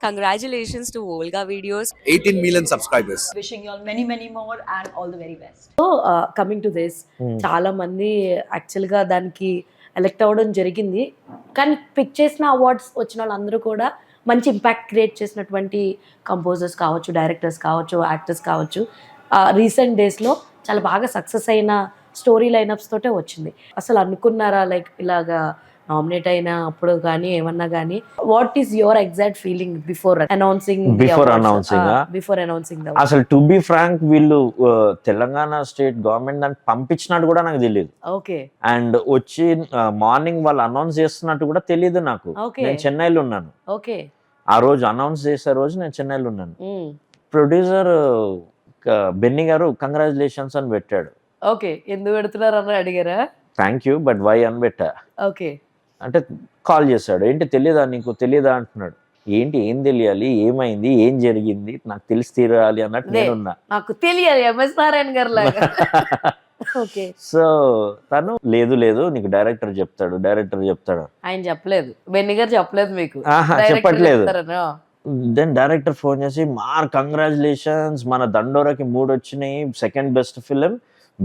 Congratulations to Volga Videos. 18 million subscribers. Wishing you all many, many more and all the very best. So coming to this, చాలా మంది యాక్చువల్గా దానికి elect అవ్వడం జరిగింది, కానీ pick చేసిన అవార్డ్స్ వచ్చిన వాళ్ళందరూ కూడా మంచి ఇంపాక్ట్ క్రియేట్ చేసినటువంటి కంపోజర్స్ కావచ్చు, డైరెక్టర్స్ కావచ్చు, యాక్టర్స్ కావచ్చు. రీసెంట్ డేస్లో చాలా బాగా సక్సెస్ అయిన స్టోరీ లైనప్స్ తోటే వచ్చింది. అసలు అనుకున్నారా లైక్ ఇలాగా నామినేట్ అయిన అప్పుడు కానీ ఏమన్నా కానీ what is your exact feeling before announcing? Before announcing అసలు టు బి ఫ్రాంక్, వీళ్ళు తెలంగాణ స్టేట్ గవర్నమెంట్ దాన్ని పంపించినట్టు కూడా నాకు తెలియదు. ఓకే. అండ్ వచ్చి మార్నింగ్ వాళ్ళు అనౌన్స్ చేస్తున్నట్టు కూడా తెలియదు నాకు. నేను చెన్నైలో ఉన్నాను. ఓకే. ఆ రోజు అనౌన్స్ చేసే రోజు నేను చెన్నైలో ఉన్నాను. ప్రొడ్యూసర్ బెన్నీ గారు కంగ్రాచులేషన్స్ అని పెట్టాడు. ఓకే. ఎందుకు పెడుతున్నారు అని అడిగారా? థ్యాంక్ యూ బట్ వై అని పెట్టా. ఓకే. అంటే కాల్ చేశాడు, ఏంటి తెలియదా నీకు, తెలియదా అంటున్నాడు. ఏంటి, ఏం తెలియాలి, ఏమైంది, ఏం జరిగింది, నాకు తెలిసి తీరాలి అన్నట్టు నేనున్నా. నాకు తెలియాలి ఎంఎస్ నారాయణ గారు లాగా. ఓకే. సో తను లేదు లేదు నీకు డైరెక్టర్ చెప్తాడు ఆయన చెప్పలేదు, బెన్నీ గారు చెప్పలేదు మీకు? చెప్పట్లేదు. దెన్ డైరెక్టర్ ఫోన్ చేసి కంగ్రాచులేషన్స్, మన దండోరాకి 3 వచ్చినాయి, second best film,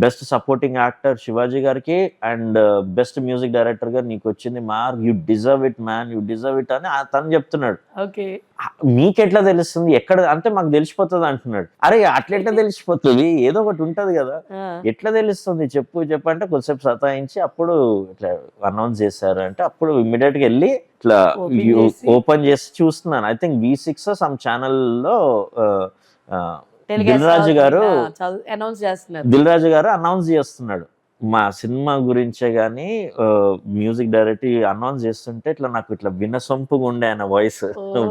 best supporting actor Shivaji గారికి అండ్ బెస్ట్ మ్యూజిక్ డైరెక్టర్ గా నీకు వచ్చింది you deserve it man, you deserve it అని తను చెప్తున్నాడు. ఓకే. మీకెట్లా తెలుస్తుంది, ఎక్కడ అంటే మాకు తెలిసిపోతుంది అంటున్నాడు. అరే అట్లెట్లా తెలిసిపోతుంది, ఏదో ఒకటి ఉంటది కదా, ఎట్లా తెలుస్తుంది చెప్పు అంటే కొద్దిసేపు సతాయించి అప్పుడు ఇట్లా అనౌన్స్ చేశారు అంటే అప్పుడు ఇమ్మీడియట్ గా వెళ్ళి ఇట్లా ఓపెన్ చేసి చూస్తున్నాను. ఐ థింక్ V6 సమ్ ఛానల్లో దిల్ రాజు గారు అనౌన్స్ చేస్తున్నాడు మా సినిమా గురించే గానీ మ్యూజిక్ డైరెక్టర్ అనౌన్స్ చేస్తుంటే ఇట్లా నాకు ఇట్లా వినసొంపుగా ఉండే ఆయన వాయిస్.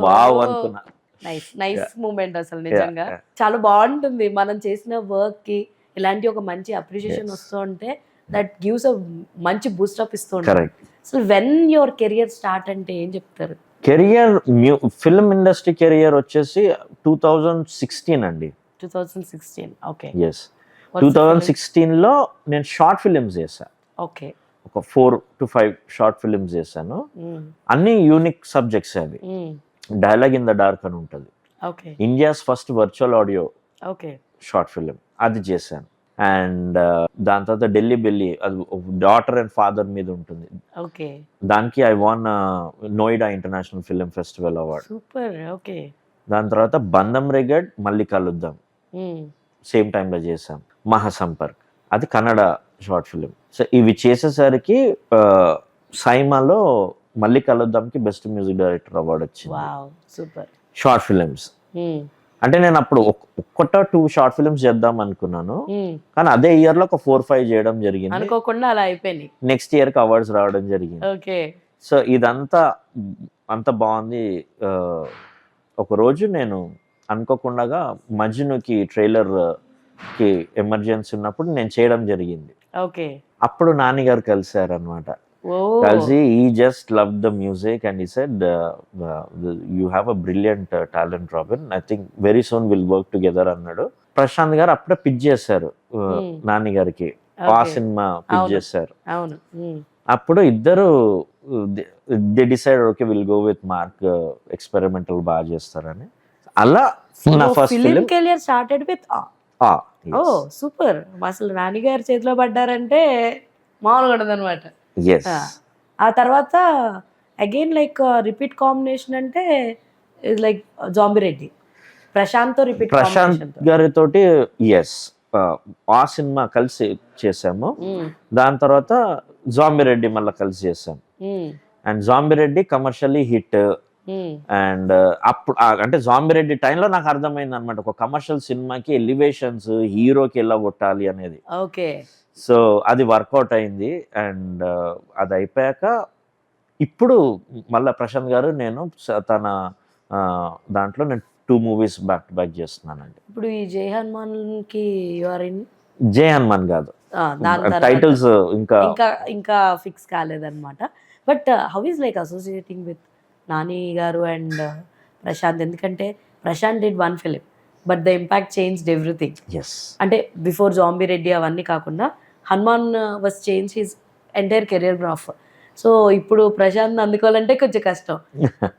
వావ్ అనుకున్నా. నైస్ మూమెంట్ అసలు నిజంగా చాలా బాగుంటుంది. మనం చేసిన వర్క్ కి ఇలాంటి ఒక మంచి అప్రిషియేషన్ వస్తూ ఉంటే దట్ గివ్స్ అ మంచి బూస్ట్ అప్ ఇస్తూ ఉంటుంది. So when your career start అంటే ఏం చెప్తారు? కెరియర్ ఫిల్మ్ ఇండస్ట్రీ కెరియర్ వచ్చేసి 2016 అండి. 2016. ఓకే. yes 2016 లో నేను షార్ట్ ఫిలిమ్స్ చేశాను. ఓకే. ఒక 4 to 5 షార్ట్ ఫిలిమ్స్ చేశాను. అన్ని యూనిక్ సబ్జెక్ట్స్ అవి. డైలాగ్ ఇన్ ద డార్క్ అని ఉంటుంది. Okay. India's first virtual audio okay short film అది చేశాను. అండ్ దాని తర్వాత ఢిల్లీ బెల్లి, అది డాటర్ అండ్ ఫాదర్ మీద ఉంటుంది. ఓకే. దానికి I won Noida international film festival award. Super. Okay. దాని తర్వాత బంధం రెగడ్ మళ్ళీ కలుద్దాం సేమ్ టైంలో చేసాం. మహాసంపర్క్ అది కన్నడ షార్ట్ ఫిలిం. సో ఇవి చేసేసరికి సైమాలో మళ్ళీ కలుద్దాంకి బెస్ట్ మ్యూజిక్ డైరెక్టర్ అవార్డు వచ్చింది. సూపర్. షార్ట్ ఫిలిమ్స్ అంటే నేను అప్పుడు 1-2 షార్ట్ ఫిలిమ్స్ చేద్దాం అనుకున్నాను, కానీ అదే ఇయర్ లో ఒక 4-5 చేయడం జరిగింది. అనుకోకుండా అలా అయిపోయింది. నెక్స్ట్ ఇయర్ కి అవార్డ్స్ రావడం జరిగింది. ఓకే. సో ఇదంతా అంత బాగుంది. ఒక రోజు నేను అనుకోకుండా మజ్నుకి ట్రైలర్ కి ఎమర్జెన్సీ ఉన్నప్పుడు నేను చేయడం జరిగింది. ఓకే. అప్పుడు నాని గారు కలిసారు అనమాట. కలిసి ఈ just love the music and he said you have a brilliant talent Robin, I think very soon will work together అన్నాడు. ప్రశాంత్ గారు అప్పుడే పిచ్ చేశారు నాని గారికి, ఆ సినిమా పిచ్ చేశారు. అప్పుడు ఇద్దరు they decide okay will go with Mark, experimental బాగా చేస్తారని. అలా నా first film career started with Awe super. అసలు నాని గారి చేతిలో పడ్డారంటే మామూలుగా ఉండదు అనమాట. ఆ తర్వాత అగైన్ లైక్ రిపీట్ కాంబినేషన్ అంటే లైక్ జాంబిరెడ్డి, ప్రశాంత్ గారితో ఎస్ ఆ సినిమా కలిసి చేసాము. దాని తర్వాత జాంబిరెడ్డి మళ్ళీ కలిసి చేసాం. And Zombie Reddy commercially hit. And అప్పుడు అంటే జాంబిరెడ్డి టైంలో నాకు అర్థమైంది అనమాట, ఒక కమర్షియల్ సినిమాకి ఎలివేషన్స్ హీరోకి ఎలా కొట్టాలి అనేది. ఓకే. సో అది వర్కౌట్ అయింది. అండ్ అది అయిపోయాక ఇప్పుడు మళ్ళీ ప్రశాంత్ గారు నేను తన దాంట్లో నేను 2 మూవీస్ బ్యాక్ టు బ్యాక్ చేస్తున్నానండి. ఇప్పుడు ఈ జై హనుమాన్ కి జై హనుమాన్ కాదు, టైటిల్స్ ఇంకా ఫిక్స్ కాలేదన్నమాట. But how is like associating with Nani garu and Prashanth? ఎందుకంటే Prashanth did 1 film but the impact changed everything. అంటే బిఫోర్ జాంబిరెడ్డి అవన్నీ కాకుండా Hanuman was change his entire career graph. So ఇప్పుడు ప్రశాంత్ అందుకోవాలంటే కొంచెం కష్టం.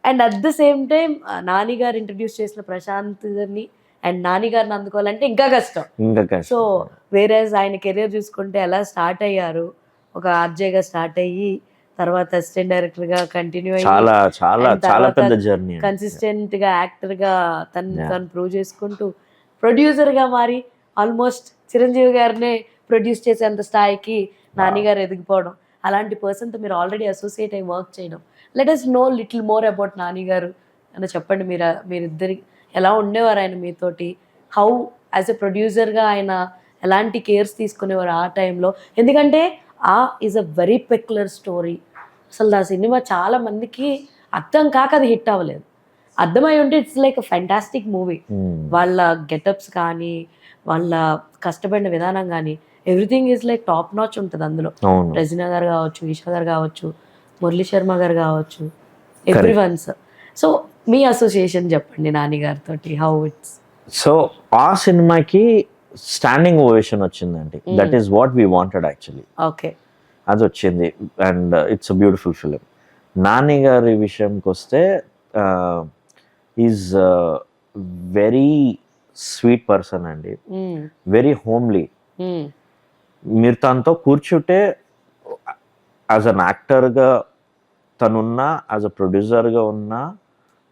And at the same time Nani garu introduce చేసిన ప్రశాంత్ గారిని అండ్ నాని గారిని అందుకోవాలంటే ఇంకా కష్టం. సో వేరే ఆయన కెరీర్ చూసుకుంటే ఎలా స్టార్ట్ అయ్యారు, ఒక ఆర్జేగా స్టార్ట్ అయ్యి తర్వాత అసిస్టెంట్ డైరెక్టర్ గా కంటిన్యూ చాలా చాలా చాలా పెద్ద జర్నీ, కన్సిస్టెంట్ గా యాక్టర్ గా తను ప్రూవ్ చేసుకుంటూ ప్రొడ్యూసర్ గా మారి ఆల్మోస్ట్ చిరంజీవి గారినే ప్రొడ్యూస్ చేసేంత స్థాయికి నాని గారు ఎదిగిపోవడం, అలాంటి పర్సన్తో మీరు ఆల్రెడీ అసోసియేట్ అయ్యి వర్క్ చేయడం. Let us know little more about Nani గారు అని చెప్పండి. మీరిద్దరి ఎలా ఉండేవారు ఆయన మీతోటి, హౌ యాజ్ ఎ ప్రొడ్యూసర్గా ఆయన ఎలాంటి కేర్స్ తీసుకునేవారు ఆ టైంలో? ఎందుకంటే is a very peculiar story. అసలు ఆ సినిమా చాలా మందికి అర్థం కాక అది హిట్ అవ్వలేదు. అర్థమై ఉంటే it's like a fantastic movie. వాళ్ళ గెటప్స్ కానీ వాళ్ళ కష్టపడిన విధానం కానీ everything is like top notch ఉంటుంది అందులో. రజనీ గారు కావచ్చు, ఈషా గారు కావచ్చు, మురళీ శర్మ గారు కావచ్చు, ఎవ్రీ వన్స్. సో మీ అసోసియేషన్ చెప్పండి నాని గారితో, హౌ ఇట్స్. సో ఆ సినిమాకి స్టాండింగ్ ఓవేషన్ వచ్చిందండి. That is what we wanted actually. Okay, అది వచ్చింది and it's a beautiful film. Nani గారి విషయంకి వస్తే ఈజ్ వెరీ స్వీట్ పర్సన్ అండి, వెరీ హోమ్లీ. మీరు తనతో కూర్చుంటే యాజ్ అన్ యాక్టర్గా తనున్నా, యాజ్ అ ప్రొడ్యూసర్గా ఉన్నా,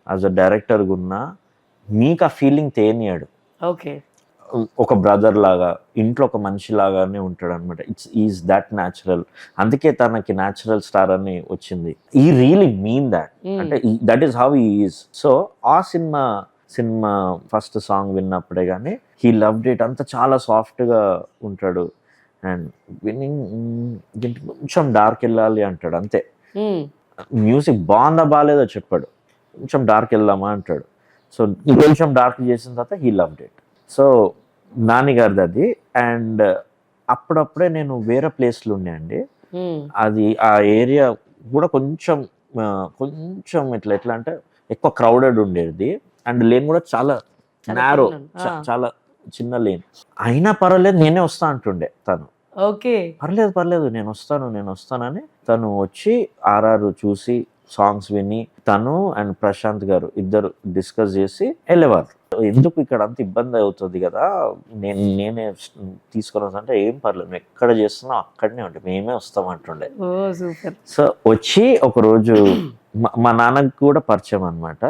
యాజ్ అ డైరెక్టర్గా ఉన్నా మీకు ఆ ఫీలింగ్ తేనియాడు. ఓకే, ఒక బ్రదర్ లాగా, ఇంట్లో ఒక మనిషి లాగానే ఉంటాడు అనమాట. Is that natural. అందుకే తనకి న్యాచురల్ స్టార్ అని వచ్చింది. ఈ రియలీ మీన్ దాట్, అంటే that is how he is. So ఆ సినిమా ఫస్ట్ సాంగ్ విన్నప్పుడే కానీ హీ లవ్డ్ ఇట్. అంతా చాలా సాఫ్ట్గా ఉంటాడు అండ్ విన్నింగ్ దీంట్లో కొంచెం డార్క్ వెళ్ళాలి అంటాడు అంతే. మ్యూజిక్ బాగుందా బాగాలేదో చెప్పాడు, కొంచెం డార్క్ వెళ్దామా అంటాడు. సో కొంచెం డార్క్ చేసిన తర్వాత he loved it. So Nani గారిది అది. అండ్ అప్పుడప్పుడే నేను వేరే ప్లేస్లో ఉండే అండి. అది ఆ ఏరియా కూడా కొంచెం ఎట్లా అంటే ఎక్కువ క్రౌడెడ్ ఉండేది అండ్ లేన్ కూడా చాలా నారో, చాలా చిన్న లేన్. అయినా పర్వాలేదు నేనే వస్తా అంటుండే తను. ఓకే, పర్లేదు నేను వస్తానని తను వచ్చి ఆర్ఆర్ చూసి సాంగ్స్ విని తను అండ్ ప్రశాంత్ గారు ఇద్దరు డిస్కస్ చేసి వెళ్ళేవారు. ఎందుకు ఇక్కడ అంత ఇబ్బంది అవుతుంది కదా, నేనే తీసుకొని వస్తా అంటే ఏం పర్లేదు, మేము ఎక్కడ చేస్తున్నాం అక్కడనే ఉంటే మేమే వస్తామంటుండే. సో వచ్చి ఒకరోజు మా నాన్నకి కూడా పరిచయం అనమాట.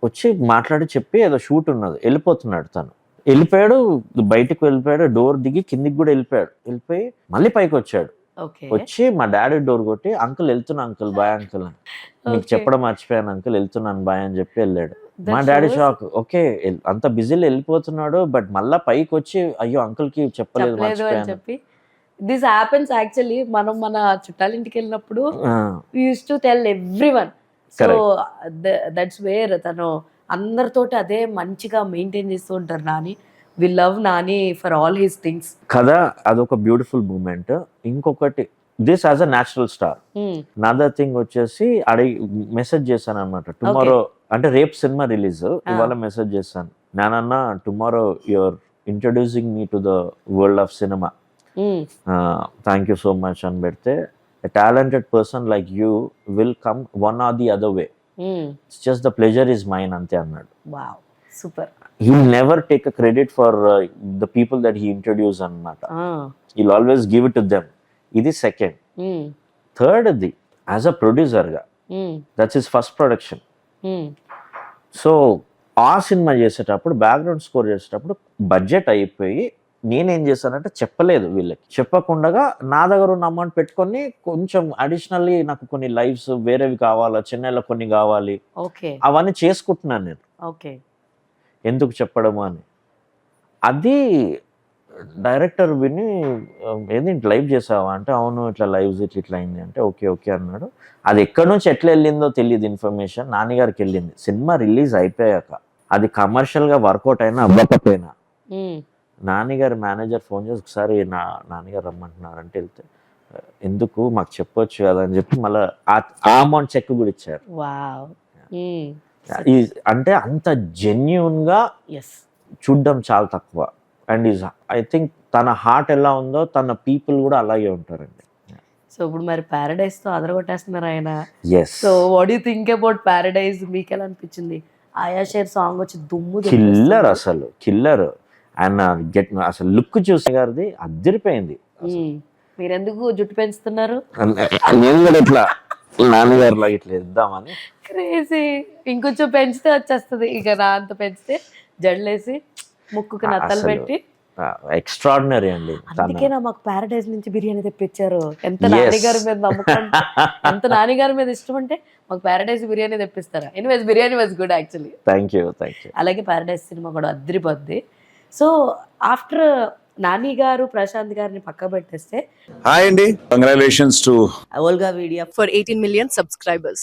వచ్చి మాట్లాడి చెప్పి ఏదో షూట్ ఉన్నది, వెళ్ళిపోతున్నాడు తను. వెళ్ళిపోయాడు, బయటకు వెళ్ళిపోయాడు, డోర్ దిగి కిందికి కూడా వెళ్ళిపోయి మళ్ళీ పైకి వచ్చాడు. వచ్చి మా డాడీ డోర్ కొట్టి అంకుల్ వెళ్తున్నా అంకుల్, బాయ్ అంకుల్ అని, మీకు చెప్పడం మర్చిపోయాను అంకుల్, వెళ్తున్నాను బాయ్ అని చెప్పి వెళ్ళాడు. మా డాడీ షాక్. ఓకే అంత బిజీలో వెళ్ళిపోతున్నాడు బట్ మళ్ళా పైకి వచ్చి అయ్యో అంకుల్ కి చెప్పలేదు మర్చిపోయాను. This happens actually. మనం మన చుట్టాలింటికి వెళ్ళినప్పుడు we used to tell everyone. So that's where తను అందరితోటి అదే మంచిగా మెయింటైన్ చేస్తూ ఉంటారు Nani. We love Nani for all his things కదా. అదొక బ్యూటిఫుల్ మూమెంట్. ఇంకొకటి this as a natural star. Another thing వచ్చేసి మెసేజ్ చేశాను అనమాట. టుమారో అంటే రేపు సినిమా రిలీజ్, ఇవాళ మెసేజ్ చేశాను, నానన్న tomorrow your introducing me to the world of cinema, thank you so much అని పెడితే, a talented person like you will come one or the other way. It's just the pleasure is mine ante annadu. Wow, super. He'll never take a credit for the people that he introduced annata. He'll always give it to them. Idi second. Third adi as a producer ga, that's his first production. So ఆ cinema చేసేటప్పుడు background score చేసేటప్పుడు budget అయిపోయి నేనేం చేశానంటే చెప్పలేదు వీళ్ళకి, చెప్పకుండా నా దగ్గర ఉన్న అమౌంట్ పెట్టుకొని కొంచెం అడిషనల్లీ నాకు కొన్ని లైవ్స్ వేరేవి కావాలా, చెన్నైలో కొన్ని కావాలి, అవన్నీ చేసుకుంటున్నాను నేను. ఎందుకు చెప్పడము అని. అది డైరెక్టర్ విని ఏంది ఇట్లా లైవ్ చేసావా అంటే అవును ఇట్లా లైవ్స్ ఇట్లా అయింది అంటే ఓకే అన్నాడు. అది ఎక్కడి నుంచి ఎట్లా వెళ్ళిందో తెలియదు ఇన్ఫర్మేషన్, నాన్నగారికి వెళ్ళింది. సినిమా రిలీజ్ అయిపోయాక అది కమర్షియల్గా వర్కౌట్ అయినా అవ్వకపోయినా నాన్నగారి మేనేజర్ ఫోన్ చేసి ఒకసారి నాన్నగారు రమ్మంటున్నారు అంటే వెళ్తే ఎందుకు మాకు చెప్పొచ్చు కదా అని చెప్పి మళ్ళీ ఆ అమౌంట్ చెక్ కూడా ఇచ్చారు. అంటే అంత జెన్యూన్ గా చూడడం చాలా తక్కువ. అండ్ ఐ థింక్ తన హార్ట్ ఎలా ఉందో తన పీపుల్ కూడా అలాగే ఉంటారండి. సో ఇప్పుడు మరి ప్యారడైజ్ తో అదరగొట్టేస్తున్నారు ఆయన. Yes, so what you think about Paradise? మీకు ఎలా అనిపించింది? ఆయా షేర్ సాంగ్ వచ్చి దుమ్ము కిల్లర్, అసలు కిల్లర్. ఆయన అసలు లుక్ చూసే గారిది అద్దరిపోయింది. మీరెందుకు జుట్టు పెంచుతున్నారు? నేను కూడా ఇట్లా నాన్నగారు లాగా ఇట్లా ఇద్దామని. క్రేజీ. ఇంకొంచెం పెంచితే వచ్చేస్తుంది. ఇక నా అంత పెంచితే జడలేసి ముక్కుకి నత్తలు పెట్టి ఎక్స్ట్రాడినరీ అండి. అందుకేనా మాకు ప్యారడైజ్ నుంచి బిర్యానీ తెప్పించారు. ఎంత నాన్నగారి మీద నమ్మకం, ఎంత నాన్నగారి మీద ఇష్టం అంటే మాకు ప్యారడైజ్ బిర్యానీ తెప్పిస్తారా? Anyways biryani was good actually. Thank you. అలాగే ప్యారడైజ్ సినిమా కూడా అద్దరిపోద్ది. సో ఆఫ్టర్ నాని గారు ప్రశాంత్ గారిని పక్క పెట్టేస్తే, హాయ్ అండి, congratulations to Olga Media for 18 million subscribers.